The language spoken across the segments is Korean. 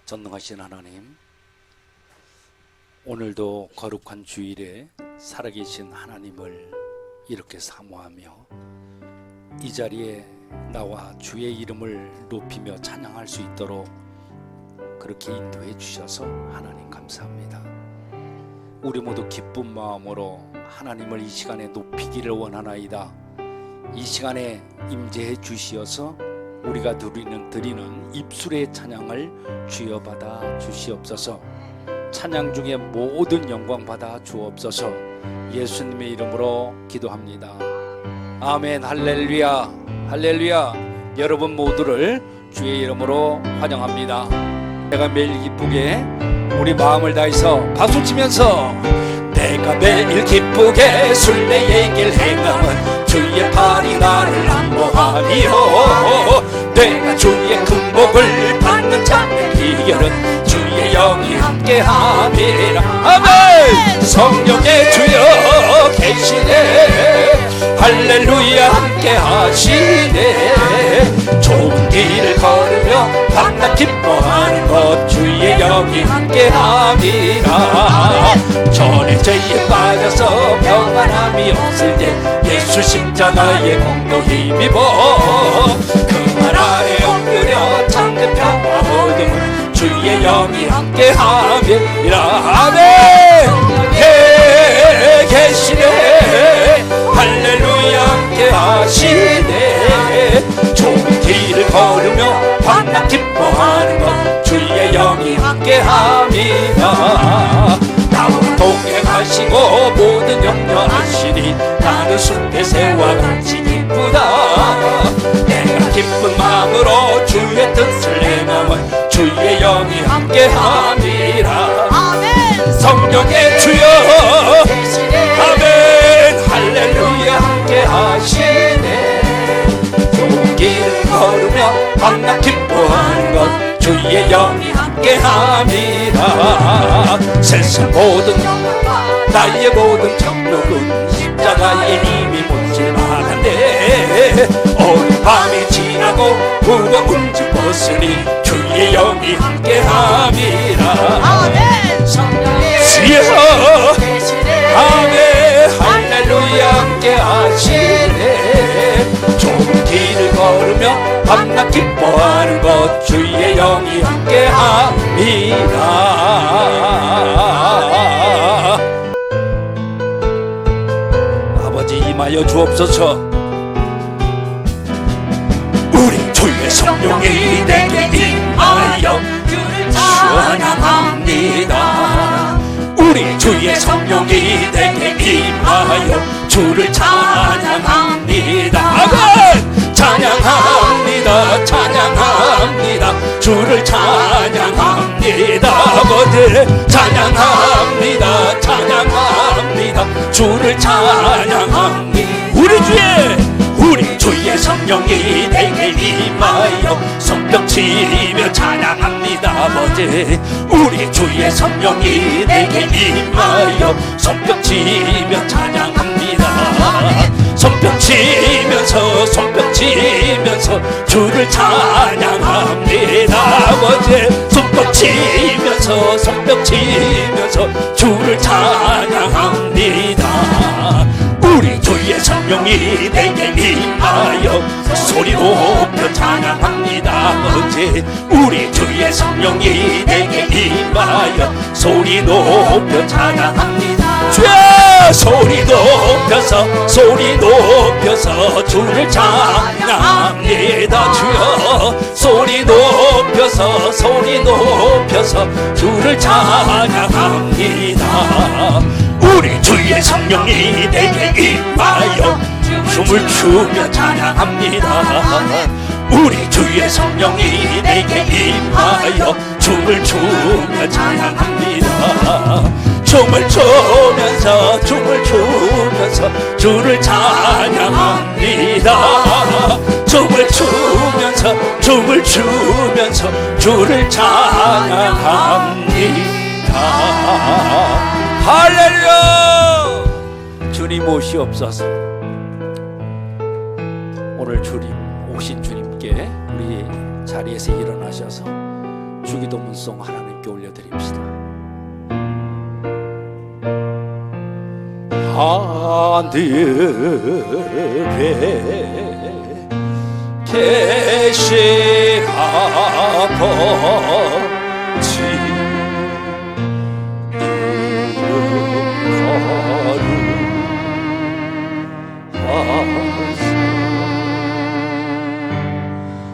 전능하신 하나님, 오늘도 거룩한 주일에 살아계신 하나님을 이렇게 사모하며 이 자리에 나와 주의 이름을 높이며 찬양할 수 있도록 그렇게 인도해 주셔서 하나님 감사합니다. 우리 모두 기쁜 마음으로 하나님을 이 시간에 높이기를 원하나이다. 이 시간에 임재해 주시어서 우리가 드리는 입술의 찬양을 주여 받아 주시옵소서. 찬양 중에 모든 영광 받아 주옵소서. 예수님의 이름으로 기도합니다. 아멘. 할렐루야, 할렐루야. 여러분 모두를 주의 이름으로 환영합니다. 내가 매일 기쁘게 우리 마음을 다해서 박수치면서 내가 매일 기쁘게 순례의 길 행함은 주의 팔이 나를 안보하며 내가 주의 큰 복을 받는 참된 비결은 주의 영이 함께함이라. 아멘. 성령의 주여 계시네. 할렐루야 함께하시네. 좋은 길을 걸으며 밤낮 기뻐하는 것 주의 영이 함께함이라. 전에 죄에 빠져서 평안함이 없을 때 예수 십자가의 공로 힘입어 그 말 아래 엎드려 참된 평화 얻음은 주의 영이 함께함이라. 아멘. 계시네. 할렐루야 함께하시네. 좋은 길을 걸으며 밤낮 기뻐하는 것 주의 영이 함께함이라. 나와 동행하시고 모든 염려하시니 나는 숲에새와 같이 기쁘다. 내가 기쁜 마음으로 주의 뜻을 행함은 주의 영이 함께함이라. 아멘. 성령의 주여 아멘. 할렐루야 함께하시네. 좋은 길을 걸으며 밤낮 기뻐하는 것 주의 영이 함께함이라. 세상 모든 나의 모든 정욕은 십자가에 이미 못질만한데 오늘 밤이 지나고 부가 움직 벗으니 주의 영이 함께함이라. 아멘. 성령의 주여 계시네. 아멘. 할렐루야 함께하시네. 좋은 길을 걸으며 밤낮 기뻐하는 것 주의 영이 함께함이라. 아버지 임하여 주옵소서. 우리 주의 성령이 내게 임하여 주를 찬양합니다. 우리 주의 성령이 내게 임하여 주를 찬양합니다. 아멘. 찬양합니다. 찬양합니다. 주를 찬양합니다. 아버지 찬양합니다. 찬양합니다. 주를 찬양합니다. 우리 주의 성령이 내게 임하여 손뼉 치며 찬양합니다. 아버지 우리 주의 성령이 내게 임하여 손뼉 치며 찬양합니다. 손뼉 치면서 주를 찬양합니다. 아버지 손뼉 치면서 주를 찬양합니다. 우리 주의 성령이 내게 임하여 소리 높여 찬양합니다. 아버지 우리 주의 성령이 내게 임하여 소리 높여 찬양합니다. 주여 소리 높여서 주를 찬양합니다. 주여 소리 높여서 주를 찬양합니다. 우리 주의 성령이 내게 임하여 춤을 추며 찬양합니다. 우리 주의 성령이 내게 임하여 춤을 추며 찬양합니다. 춤을 추면서 주를 찬양합니다. 춤을 추면서 주를 찬양합니다. 할렐루야. 주님 오시옵소서. 오늘 주님 오신 주님께 우리 자리에서 일어나셔서 주기도문송 하나님께 올려드립시다. 하늘에 계신 아버지 이름하루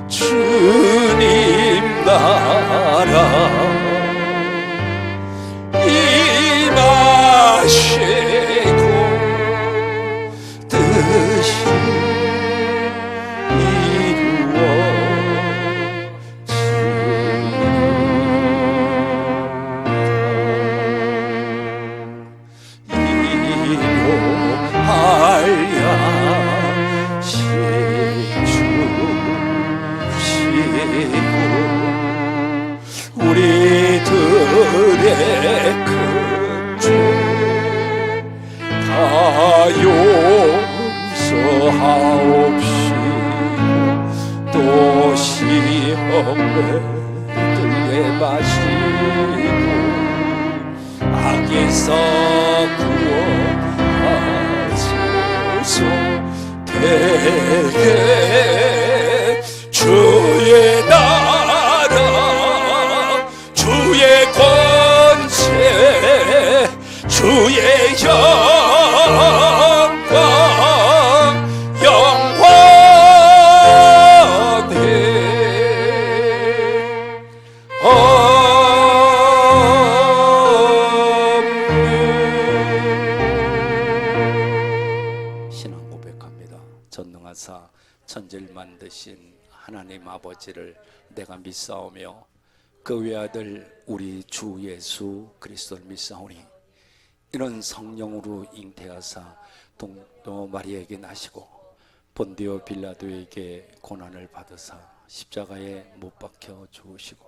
주님 나라 임하시고 뜻이 우리들의 큰 죄 다 용서하옵시고 또 시험에 들게 마시고 악에서 구원하소서. 되게 주의 나라 주의 권세 주의 영광 영원해 아멘. 신앙 고백합니다. 전능하사 천지를 만드신 하나님 아버지를 내가 믿사오며 그 외아들 우리 주 예수 그리스도를 믿사오니 이런 성령으로 잉태하사 동도 마리아에게 나시고 본디오 빌라도에게 고난을 받으사 십자가에 못 박혀 죽으시고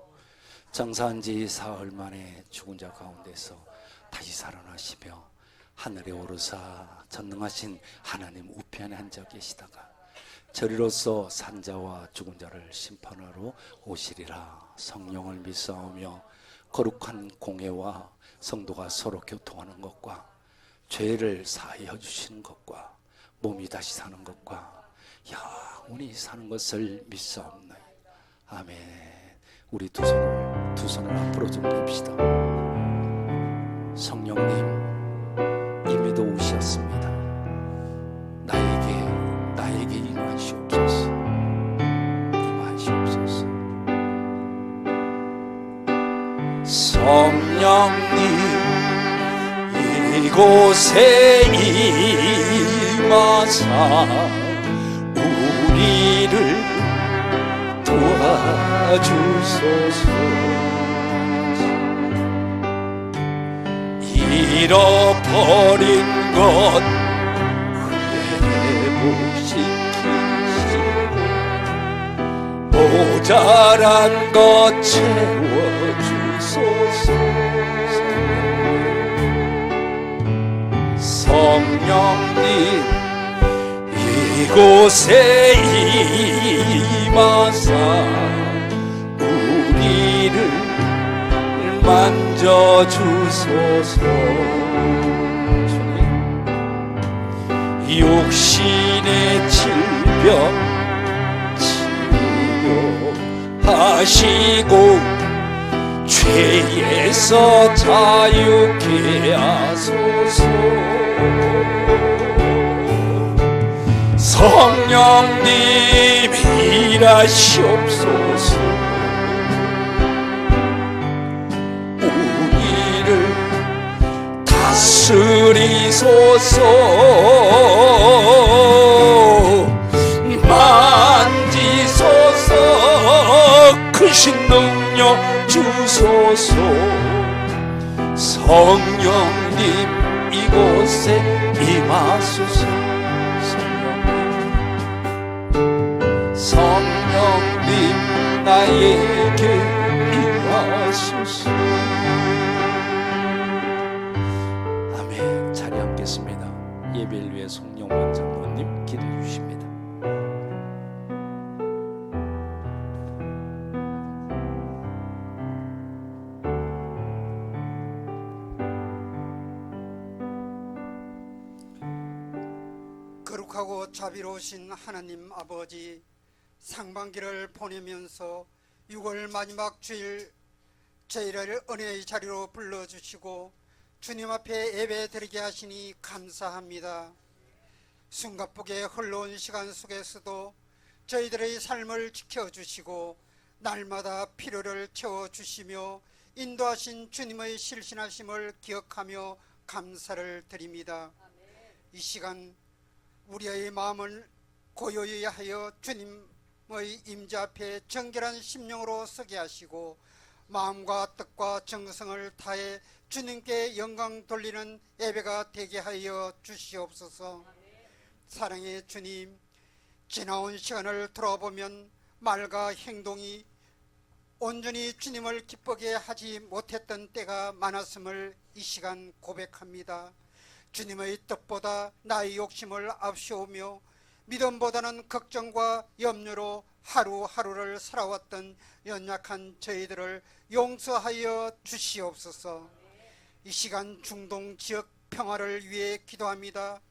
장사한 지 사흘 만에 죽은 자 가운데서 다시 살아나시며 하늘에 오르사 전능하신 하나님 우편에 앉아 계시다가 저리로서 산자와 죽은 자를 심판하러 오시리라. 성령을 믿사오며 거룩한 공회와 성도가 서로 교통하는 것과 죄를 사하여 주시는 것과 몸이 다시 사는 것과 영원히 사는 것을 믿사옵나이다. 아멘. 우리 두 손을 앞으로 좀 냅시다. 성령님 이미도 오셨습니다. 나에게 임하시옵소서. 임하시옵소서. 성령님 이곳에 임하사 우리를 도와주소서. 잃어버린 것 회복시키시고 모자란 것 채워주소서. 성령님 이곳에 임하사 우리를 만져주소서. 주님 육신의 질병 치료하시고 죄에서 자유케 하소서. 성령님 일하시옵소서. 우리를 다스리소서. 만지소서. 크신 능력 주소서. 성령님 이곳에 임하소서. 성령님 나에게 임하소서. 아멘. 자리 앉겠습니다. 예배를 위해 송영만 장로님 기도해 주십니다. 거룩하고 자비로우신 하나님 아버지, 상반기를 보내면서 6월 마지막 주일 저희를 은혜의 자리로 불러주시고 주님 앞에 예배드리게 하시니 감사합니다. 숨가쁘게 흘러온 시간 속에서도 저희들의 삶을 지켜주시고 날마다 필요를 채워주시며 인도하신 주님의 실신하심을 기억하며 감사를 드립니다. 이 시간 우리의 마음을 고요히 하여 주님의 임재 앞에 정결한 심령으로 서게 하시고 마음과 뜻과 정성을 다해 주님께 영광 돌리는 예배가 되게 하여 주시옵소서. 사랑의 주님, 지나온 시간을 돌아보면 말과 행동이 온전히 주님을 기쁘게 하지 못했던 때가 많았음을 이 시간 고백합니다. 주님의 뜻보다 나의 욕심을 앞세우며 믿음보다는 걱정과 염려로 하루하루를 살아왔던 연약한 저희들을 용서하여 주시옵소서. 이 시간 중동 지역 평화를 위해 기도합니다.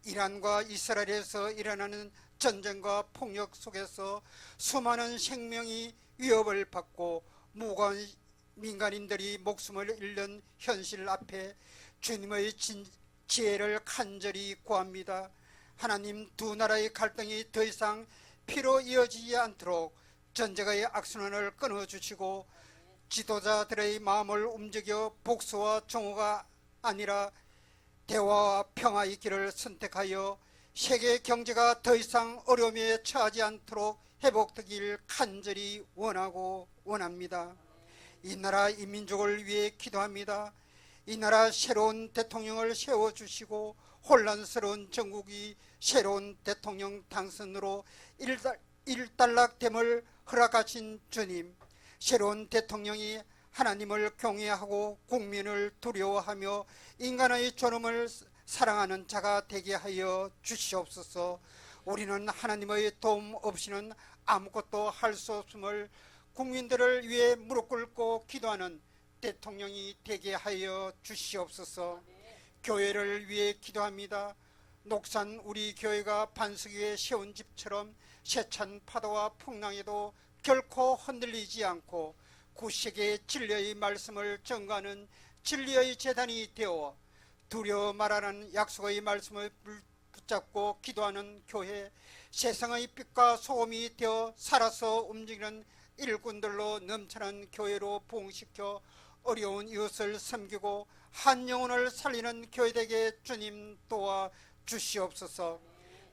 이란과 이스라엘에서 일어나는 전쟁과 폭력 속에서 수많은 생명이 위협을 받고 무고한 민간인들이 목숨을 잃는 현실 앞에 주님의 지혜를 간절히 구합니다. 하나님, 두 나라의 갈등이 더 이상 피로 이어지지 않도록 전쟁의 악순환을 끊어주시고 지도자들의 마음을 움직여 복수와 정오가 아니라 대화와 평화의 길을 선택하여 세계 경제가 더 이상 어려움에 처하지 않도록 회복되길 간절히 원합니다. 이 나라 이 민족을 위해 기도합니다. 이 나라 새로운 대통령을 세워주시고 혼란스러운 정국이 새로운 대통령 당선으로 일단락됨을 허락하신 주님, 새로운 대통령이 하나님을 경외하고 국민을 두려워하며 인간의 존엄을 사랑하는 자가 되게 하여 주시옵소서. 우리는 하나님의 도움 없이는 아무것도 할 수 없음을 국민들을 위해 무릎 꿇고 기도하는 대통령이 되게 하여 주시옵소서. 교회를 위해 기도합니다. 녹산 우리 교회가 반석 위에 세운 집처럼 세찬 파도와 풍랑에도 결코 흔들리지 않고 구세계의 진리의 말씀을 전가하는 진리의 재단이 되어 두려워 말하는 약속의 말씀을 붙잡고 기도하는 교회, 세상의 빛과 소금이 되어 살아서 움직이는 일꾼들로 넘쳐난 교회로 부흥시켜 어려운 이웃을 섬기고 한 영혼을 살리는 교회되게 주님 도와 주시옵소서.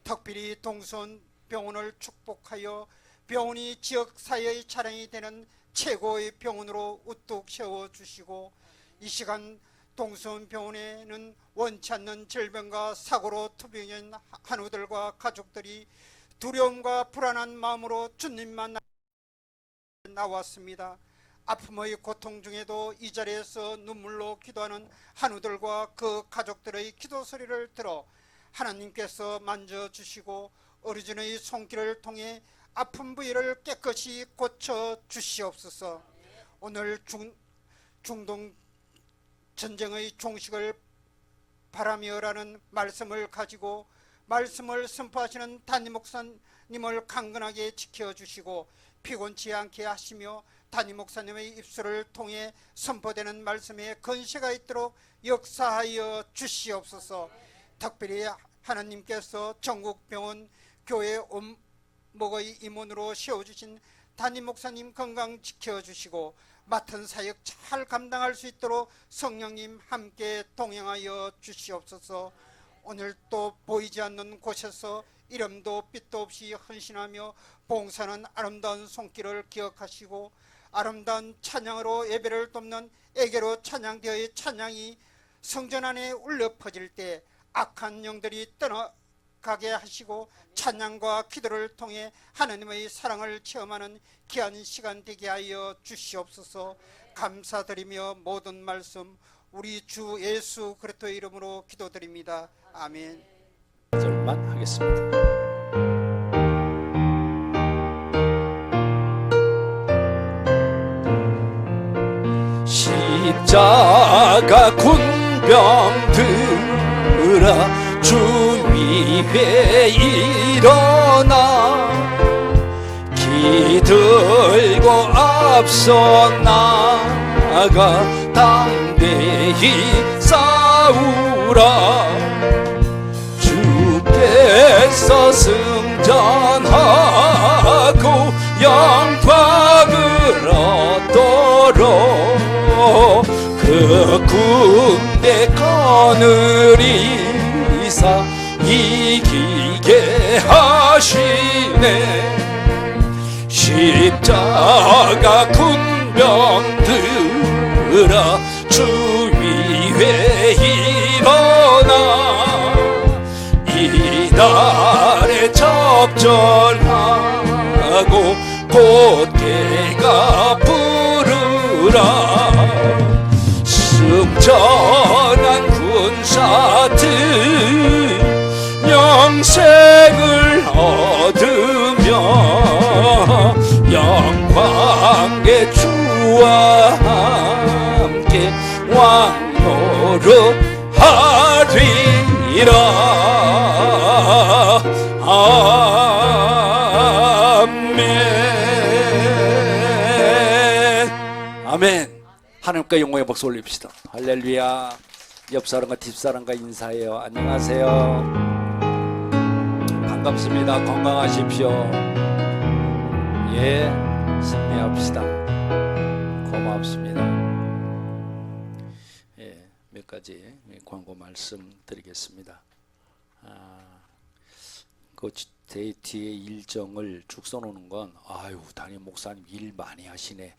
특별히 동선 병원을 축복하여 병원이 지역사회의 자랑이 되는 최고의 병원으로 우뚝 세워주시고 이 시간 동서병원에는 원치 않는 질병과 사고로 투병한 한우들과 가족들이 두려움과 불안한 마음으로 주님만 나왔습니다. 아픔의 고통 중에도 이 자리에서 눈물로 기도하는 한우들과 그 가족들의 기도 소리를 들어 하나님께서 만져주시고 어르신의 손길을 통해 아픈 부위를 깨끗이 고쳐 주시옵소서. 오늘 중동 전쟁의 종식을 바라며라는 말씀을 가지고 말씀을 선포하시는 담임 목사님을 강건하게 지켜주시고 피곤치 않게 하시며 담임 목사님의 입술을 통해 선포되는 말씀에 건세가 있도록 역사하여 주시옵소서. 특별히 하나님께서 전국병원 교회 목의 임원으로 세워주신 담임 목사님 건강 지켜주시고 맡은 사역 잘 감당할 수 있도록 성령님 함께 동행하여 주시옵소서. 오늘 또 보이지 않는 곳에서 이름도 빛도 없이 헌신하며 봉사하는 아름다운 손길을 기억하시고 아름다운 찬양으로 예배를 돕는 애계로 찬양되어의 찬양이 성전 안에 울려 퍼질 때 악한 영들이 떠나가게 하시고 찬양과 기도를 통해 하나님의 사랑을 체험하는 귀한 시간 되게 하여 주시옵소서. 감사드리며 모든 말씀 우리 주 예수 그리스도의 이름으로 기도드립니다. 아멘. 절만 하겠습니다. 십자가 군병들아 주 위에 일어나 기들고 앞서 나가 담대히 싸우라. 주께서 승전하고 영광을 얻도록 그 군대 거느리사 이기게 하시네. 십자가 군병들아 주 위에 일어나 이날에 접전하고 곧개가 부르라. 승천한 군사들 영생을 얻으며 영광의 주와 함께 왕노릇하리라. 아멘. 아멘. 하나님께 영광의 박수 올립시다. 할렐루야. 옆사람과 뒷사람과 인사해요. 안녕하세요. 반갑습니다. 건강하십시오. 예, 승리합시다. 고맙습니다. 예, 몇 가지 광고 말씀 드리겠습니다. 그 데이트의 일정을 쭉 써놓는 건 아유 담임 목사님 일 많이 하시네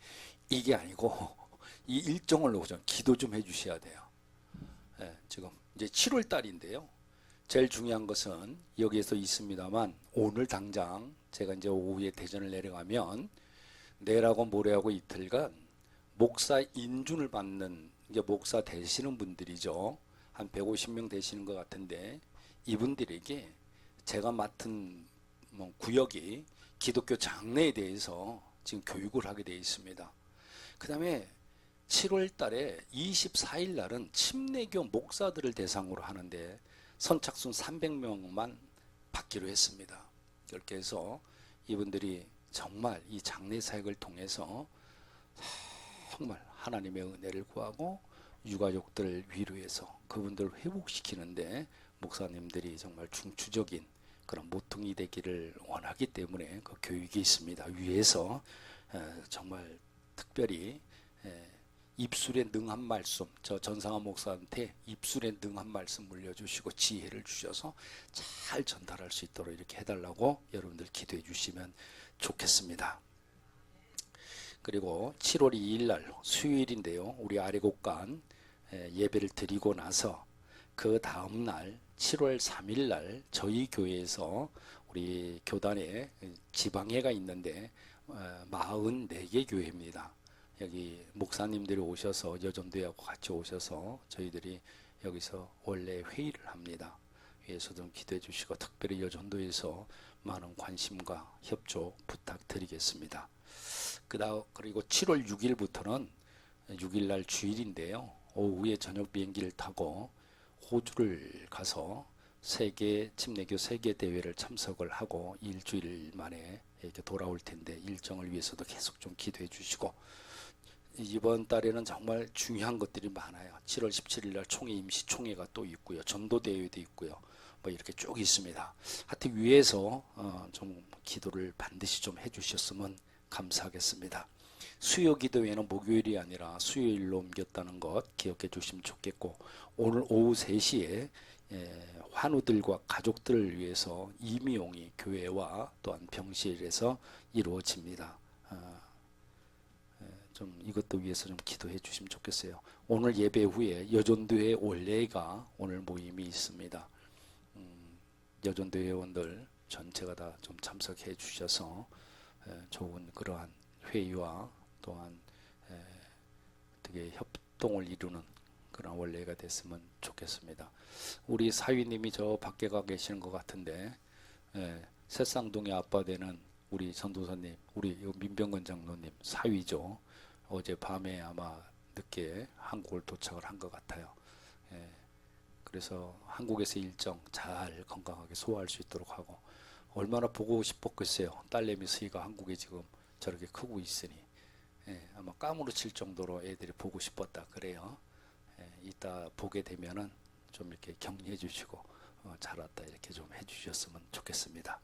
이게 아니고 이 일정을 놓고 좀 기도 좀 해주셔야 돼요. 예, 지금 이제 7월 달인데요. 제일 중요한 것은 여기에서 있습니다만 오늘 당장 제가 이제 오후에 대전을 내려가면 내일하고 모레하고 이틀간 목사 인준을 받는 이제 목사 되시는 분들이죠. 한 150명 되시는 것 같은데 이분들에게 제가 맡은 구역이 기독교 장래에 대해서 지금 교육을 하게 되어 있습니다. 그 다음에 7월 달에 24일 날은 침례교 목사들을 대상으로 하는데 선착순 300명만 받기로 했습니다. 그렇게 해서 이분들이 정말 이 장례 사역을 통해서 정말 하나님의 은혜를 구하고 유가족들을 위로해서 그분들을 회복시키는데 목사님들이 정말 중추적인 그런 모퉁이 되기를 원하기 때문에 그 교육이 있습니다. 위에서 정말 특별히 입술에 능한 말씀, 저 전상환 목사한테 입술에 능한 말씀 물려주시고 지혜를 주셔서 잘 전달할 수 있도록 이렇게 해달라고 여러분들 기도해 주시면 좋겠습니다. 그리고 7월 2일 날 수요일인데요. 우리 아래곡간 예배를 드리고 나서 그 다음 날 7월 3일 날 저희 교회에서 우리 교단에 지방회가 있는데 44개 교회입니다. 여기 목사님들이 오셔서 여전도회하고 같이 오셔서 저희들이 여기서 원래 회의를 합니다. 위에서 좀 기도해 주시고 특별히 여전도에서 많은 관심과 협조 부탁드리겠습니다. 그리고 7월 6일부터는 6일날 주일인데요. 오후에 저녁 비행기를 타고 호주를 가서 세계 침례교 세계 대회를 참석을 하고 일주일 만에 이렇게 돌아올 텐데 일정을 위해서도 계속 좀 기도해 주시고 이번 달에는 정말 중요한 것들이 많아요. 7월 17일 날 총회 임시 총회가 또 있고요. 전도 대회도 있고요. 뭐 이렇게 쭉 있습니다. 하여튼 위에서 좀 기도를 반드시 좀 해주셨으면 감사하겠습니다. 수요 기도회는 목요일이 아니라 수요일로 옮겼다는 것 기억해 주시면 좋겠고 오늘 오후 3시에 환우들과 가족들을 위해서 임의용이 교회와 또한 병실에서 이루어집니다. 좀 이것도 위해서 좀 기도해 주시면 좋겠어요. 오늘 예배 후에 여전도회 원래가 오늘 모임이 있습니다. 여전도 회원들 전체가 다 좀 참석해 주셔서 좋은 그러한 회의와 또한 어떻게 협동을 이루는 그런 원래가 됐으면 좋겠습니다. 우리 사위님이 저 밖에 가 계시는 것 같은데 새쌍동의 아빠 되는 우리 전도사님, 우리 민병건 장로님 사위죠. 어제 밤에 아마 늦게 한국을 도착을 한 것 같아요. 그래서 한국에서 일정 잘 건강하게 소화할 수 있도록 하고 얼마나 보고 싶었겠어요. 딸내미 수희가 한국에 지금 저렇게 크고 있으니 아마 까무러칠 정도로 애들이 보고 싶었다 그래요. 이따 보게 되면은 좀 이렇게 격려해 주시고 잘 왔다 이렇게 좀 해주셨으면 좋겠습니다.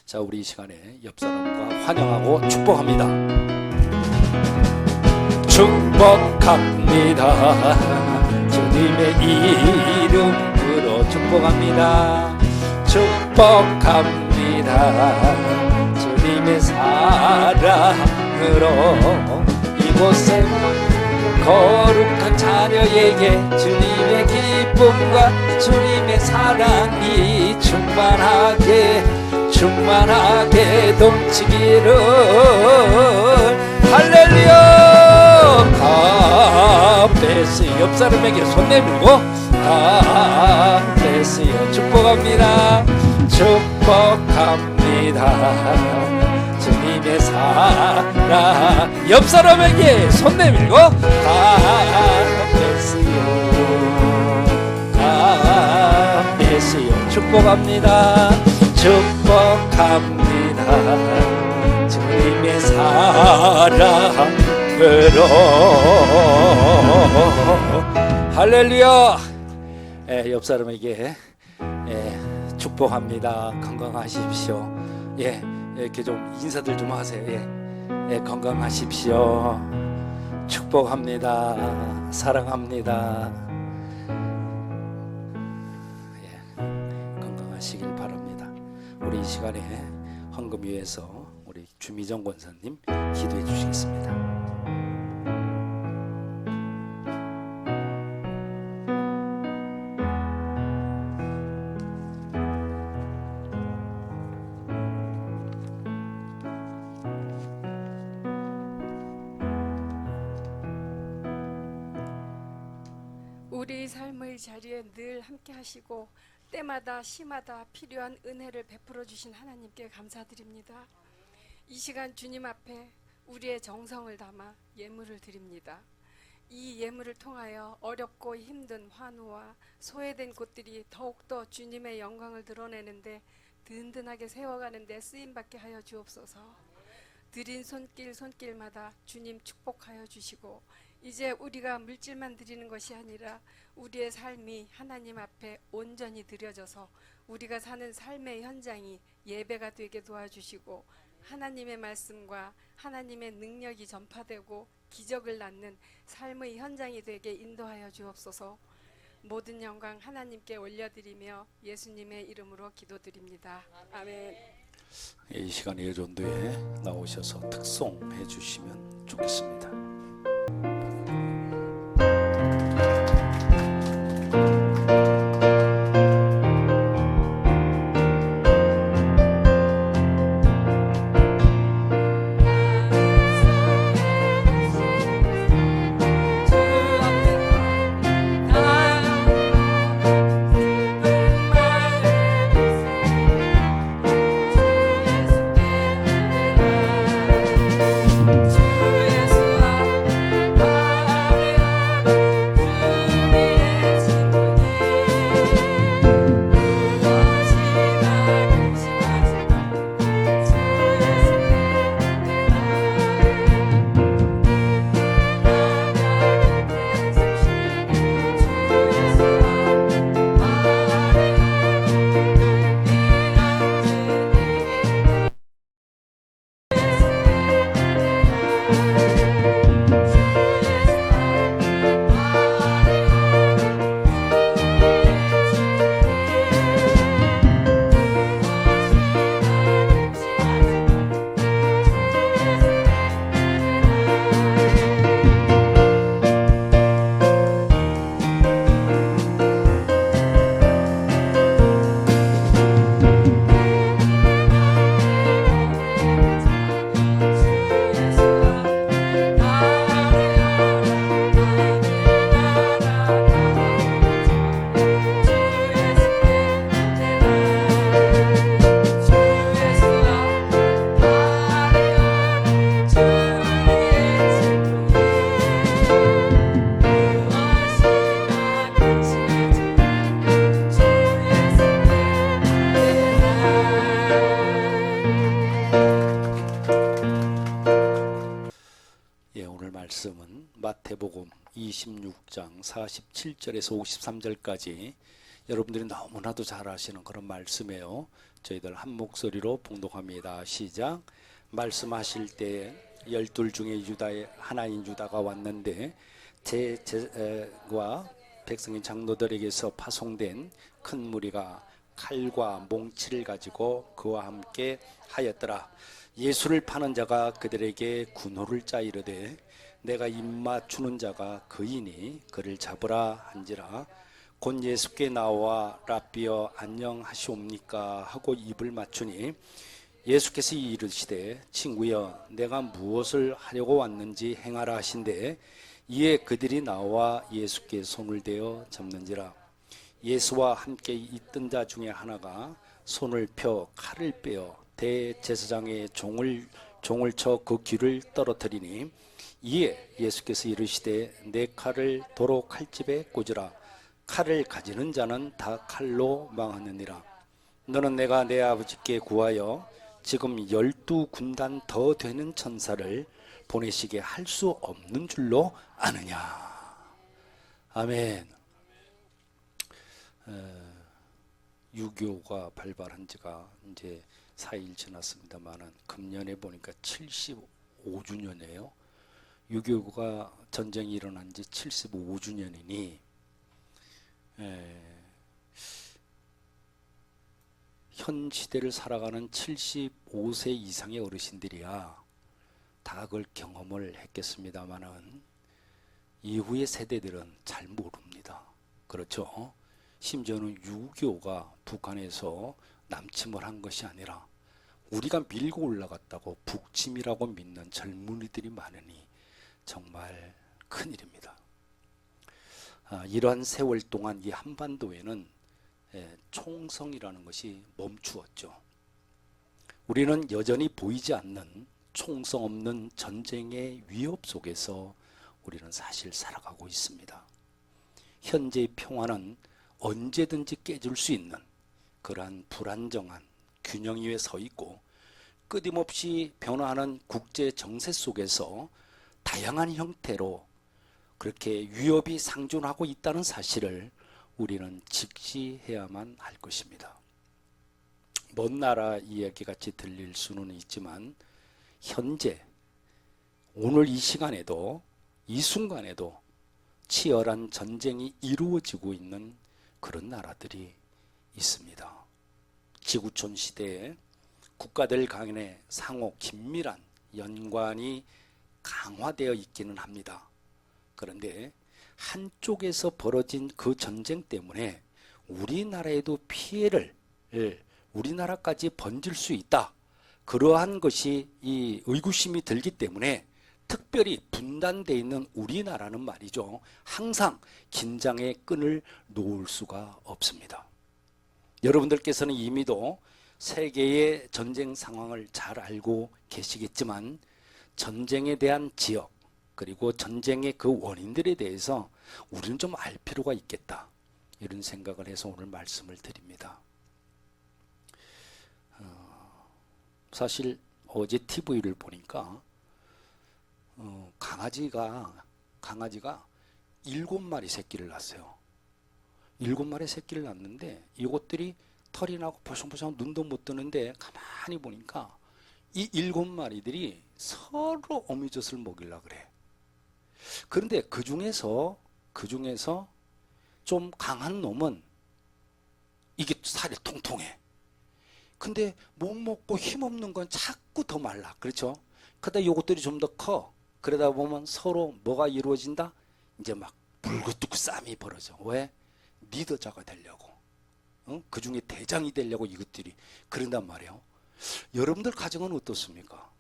자, 우리 이 시간에 옆 사람과 환영하고 축복합니다. 축복합니다. 주님의 이름으로 축복합니다. 축복합니다. 주님의 사랑으로 이곳에 거룩한 자녀에게 주님의 기쁨과 주님의 사랑이 충만하게 넘치기를. 할렐루야. 가베스요. 옆 사람에게 손 내밀고 가베스요. 축복합니다. 축복합니다. 주님의 사랑. 옆 사람에게 손 내밀고 가베스요. 축복합니다. 축복합니다. 주님의 사랑으로. 할렐루야. 옆 사람에게 축복합니다. 건강하십시오. 이렇게 좀 인사들 좀 하세요. 건강하십시오. 축복합니다. 사랑합니다. 건강하시길 바랍니다. 우리 이 시간에 헌금 위해서 우리 주미정 권사님 기도해 주시겠습니다. 우리 삶의 자리에 늘 함께 하시고 때마다 시마다 필요한 은혜를 베풀어 주신 하나님께 감사드립니다. 이 시간 주님 앞에 우리의 정성을 담아 예물을 드립니다. 이 예물을 통하여 어렵고 힘든 환우와 소외된 곳들이 더욱더 주님의 영광을 드러내는데 든든하게 세워가는 데 쓰임받게 하여 주옵소서. 드린 손길마다 주님 축복하여 주시고 이제 우리가 물질만 드리는 것이 아니라 우리의 삶이 하나님 앞에 온전히 드려져서 우리가 사는 삶의 현장이 예배가 되게 도와주시고 하나님의 말씀과 하나님의 능력이 전파되고 기적을 낳는 삶의 현장이 되게 인도하여 주옵소서. 모든 영광 하나님께 올려드리며 예수님의 이름으로 기도드립니다. 아멘. 이 시간에 예전도에 나오셔서 특송해 주시면 좋겠습니다. 주 예수 마태복음 26장 47절에서 53절까지 여러분들이 너무나도 잘 아시는 그런 말씀이에요. 저희들 한 목소리로 봉독합니다. 시작. 말씀하실 때 12 중에 유다의 하나인 유다가 왔는데 제과 백성의 장로들에게서 파송된 큰 무리가 칼과 몽치를 가지고 그와 함께 하였더라. 예수를 파는 자가 그들에게 군호를 짜 이르되 내가 입맞추는 자가 그이니 그를 잡으라 한지라. 곧 예수께 나와 랍비여 안녕하시옵니까 하고 입을 맞추니 예수께서 이르시되 친구여 내가 무엇을 하려고 왔는지 행하라 하신대 이에 그들이 나와 예수께 손을 대어 잡는지라. 예수와 함께 있던 자 중에 하나가 손을 펴 칼을 빼어 대제사장의 종을 쳐 그 귀를 떨어뜨리니 이에 예수께서 이르시되 내 칼을 도로 칼집에 꽂으라. 칼을 가지는 자는 다 칼로 망하느니라. 너는 내가 내 아버지께 구하여 지금 12군단 더 되는 천사를 보내시게 할 수 없는 줄로 아느냐. 아멘. 6.25가 발발한 지가 이제 4일 지났습니다만은 금년에 보니까 75주년이에요. 6.25가 전쟁이 일어난 지 75주년이니 현 시대를 살아가는 75세 이상의 어르신들이야 다 그걸 경험을 했겠습니다마는 이후의 세대들은 잘 모릅니다. 그렇죠? 심지어는 6.25가 북한에서 남침을 한 것이 아니라 우리가 밀고 올라갔다고 북침이라고 믿는 젊은이들이 많으니 정말 큰일입니다. 이러한 세월 동안 이 한반도에는 총성이라는 것이 멈추었죠. 우리는 여전히 보이지 않는 총성 없는 전쟁의 위협 속에서 우리는 사실 살아가고 있습니다. 현재의 평화는 언제든지 깨질 수 있는 그러한 불안정한 균형 위에 서 있고 끊임없이 변화하는 국제 정세 속에서 다양한 형태로 그렇게 위협이 상존하고 있다는 사실을 우리는 직시해야만 할 것입니다. 먼 나라 이야기 같이 들릴 수는 있지만 현재 오늘 이 시간에도 이 순간에도 치열한 전쟁이 이루어지고 있는 그런 나라들이 있습니다. 지구촌 시대에 국가들 간의 상호 긴밀한 연관이 강화되어 있기는 합니다. 그런데 한쪽에서 벌어진 그 전쟁 때문에 우리나라에도 피해를 우리나라까지 번질 수 있다. 그러한 것이 이 의구심이 들기 때문에 특별히 분단되어 있는 우리나라는 말이죠. 항상 긴장의 끈을 놓을 수가 없습니다. 여러분들께서는 이미도 세계의 전쟁 상황을 잘 알고 계시겠지만 전쟁에 대한 지역 그리고 전쟁의 그 원인들에 대해서 우리는 좀 알 필요가 있겠다. 이런 생각을 해서 오늘 말씀을 드립니다. 사실 어제 TV를 보니까 강아지가 7마리 새끼를 낳았어요. 7마리 새끼를 낳았는데 이것들이 털이 나고 보송보송 눈도 못 뜨는데 가만히 보니까 이 7마리들이 서로 어미젖을 먹이려고 그래. 그런데 그 중에서 좀 강한 놈은 이게 살이 통통해. 근데 못 먹고 힘없는 건 자꾸 더 말라. 그렇죠? 그러다 요것들이 좀 더 커. 그러다 보면 서로 뭐가 이루어진다? 이제 막 불긋뜨고 싸움이 벌어져. 왜? 리더자가 되려고. 그 중에 대장이 되려고 이것들이 그런단 말이에요. 여러분들 가정은 어떻습니까?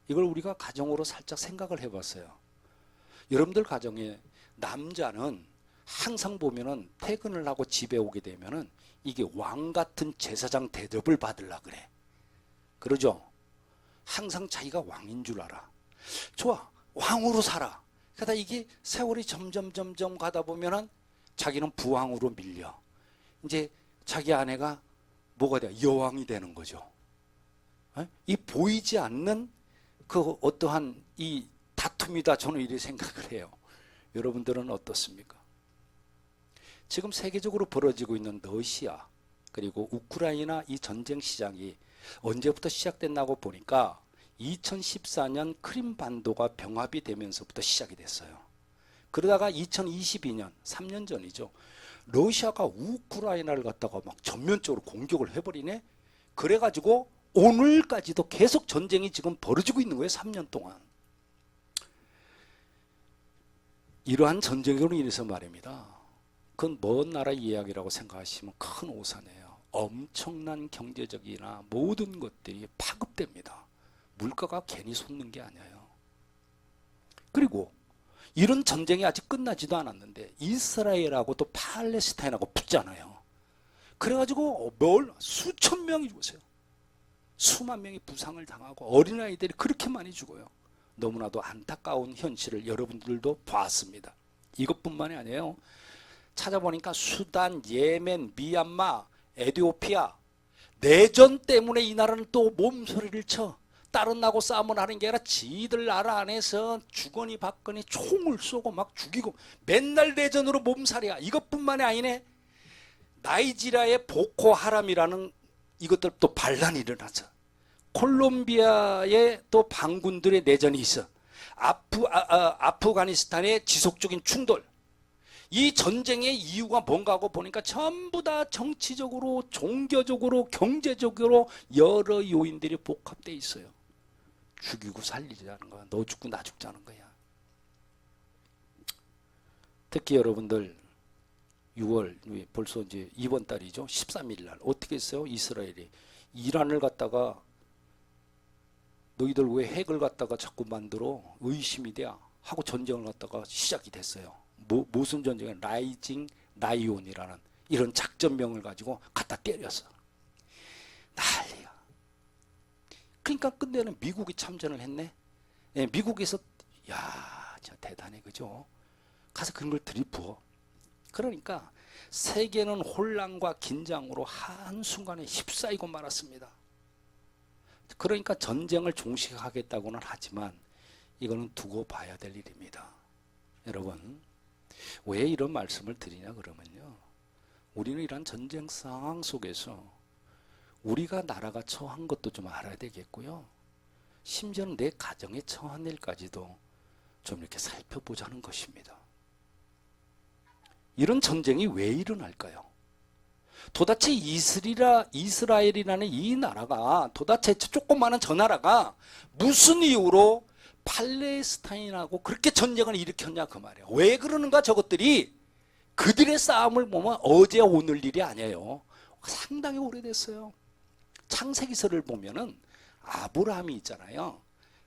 이걸 우리가 가정으로 살짝 생각을 해봤어요. 여러분들 가정에 남자는 항상 보면은 퇴근을 하고 집에 오게 되면은 이게 왕 같은 제사장 대접을 받으려 그래. 그러죠? 항상 자기가 왕인 줄 알아. 좋아. 왕으로 살아. 그러다 이게 세월이 점점 가다 보면은 자기는 부왕으로 밀려. 이제 자기 아내가 뭐가 돼? 여왕이 되는 거죠. 이 보이지 않는 그 어떠한 이 다툼이다. 저는 이렇게 생각을 해요. 여러분들은 어떻습니까? 지금 세계적으로 벌어지고 있는 러시아 그리고 우크라이나 이 전쟁 시장이 언제부터 시작됐나고 보니까 2014년 크림반도가 병합이 되면서부터 시작이 됐어요. 그러다가 2022년 3년 전이죠. 러시아가 우크라이나를 갖다가 막 전면적으로 공격을 해버리네. 그래가지고 오늘까지도 계속 전쟁이 지금 벌어지고 있는 거예요. 3년 동안. 이러한 전쟁으로 인해서 말입니다. 그건 먼 나라 이야기라고 생각하시면 큰 오산이에요. 엄청난 경제적이나 모든 것들이 파급됩니다. 물가가 괜히 솟는 게 아니에요. 그리고 이런 전쟁이 아직 끝나지도 않았는데 이스라엘하고 또 팔레스타인하고 붙잖아요. 그래가지고 수천 명이 죽었어요. 수만 명이 부상을 당하고 어린아이들이 그렇게 많이 죽어요. 너무나도 안타까운 현실을 여러분들도 봤습니다. 이것뿐만이 아니에요. 찾아보니까 수단, 예멘, 미얀마, 에티오피아 내전 때문에 이 나라는 또 몸소리를 쳐. 다른 나고 싸움을 하는 게 아니라 지들 나라 안에서 주거니 받거니 총을 쏘고 막 죽이고 맨날 내전으로 몸살이야. 이것뿐만이 아니네. 나이지리아의 보코하람이라는 이것들 또 반란이 일어나서 콜롬비아에 또 반군들의 내전이 있어. 아프가니스탄의 지속적인 충돌. 이 전쟁의 이유가 뭔가 하고 보니까 전부 다 정치적으로, 종교적으로, 경제적으로 여러 요인들이 복합되어 있어요. 죽이고 살리자는 거야. 너 죽고 나 죽자는 거야. 특히 여러분들 6월 벌써 이제 이번 달이죠. 13일 날 어떻게 했어요? 이스라엘이 이란을 갖다가 너희들 왜 핵을 갖다가 자꾸 만들어? 의심이 돼야 하고 전쟁을 갖다가 시작이 됐어요. 무슨 전쟁에 라이징 라이온이라는 이런 작전명을 가지고 갖다 때렸어. 난리야. 그러니까 끝내는 미국이 참전을 했네. 예, 미국에서 야, 진짜 대단해, 그죠? 가서 그런 걸 들이부어. 그러니까 세계는 혼란과 긴장으로 한순간에 휩싸이고 말았습니다. 그러니까 전쟁을 종식하겠다고는 하지만 이거는 두고 봐야 될 일입니다. 여러분, 왜 이런 말씀을 드리냐 그러면요, 우리는 이런 전쟁 상황 속에서 우리가 나라가 처한 것도 좀 알아야 되겠고요, 심지어는 내 가정에 처한 일까지도 좀 이렇게 살펴보자는 것입니다. 이런 전쟁이 왜 일어날까요? 도대체 이스라엘이라는 이 나라가, 도대체 조그마한 저 나라가 무슨 이유로 팔레스타인하고 그렇게 전쟁을 일으켰냐 그 말이에요. 왜 그러는가? 저것들이 그들의 싸움을 보면 어제 오늘 일이 아니에요. 상당히 오래됐어요. 창세기서를 보면은 아브라함이 있잖아요.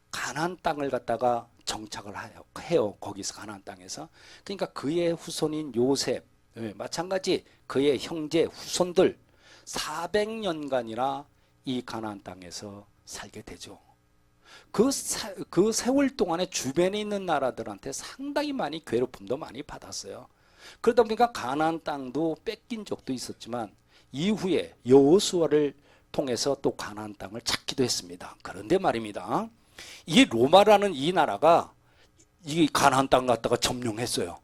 가나안 땅을 갖다가 정착을 해요. 거기서 가나안 땅에서. 그러니까 그의 후손인 요셉, 마찬가지 그의 형제 후손들 400년간이나 이 가나안 땅에서 살게 되죠. 그 세월 동안에 주변에 있는 나라들한테 상당히 많이 괴롭힘도 많이 받았어요. 그러다 보니까 가나안 땅도 뺏긴 적도 있었지만 이후에 여호수아를 통해서 또 가나안 땅을 찾기도 했습니다. 그런데 말입니다, 이 로마라는 이 나라가 이 가나안 땅 갖다가 점령했어요.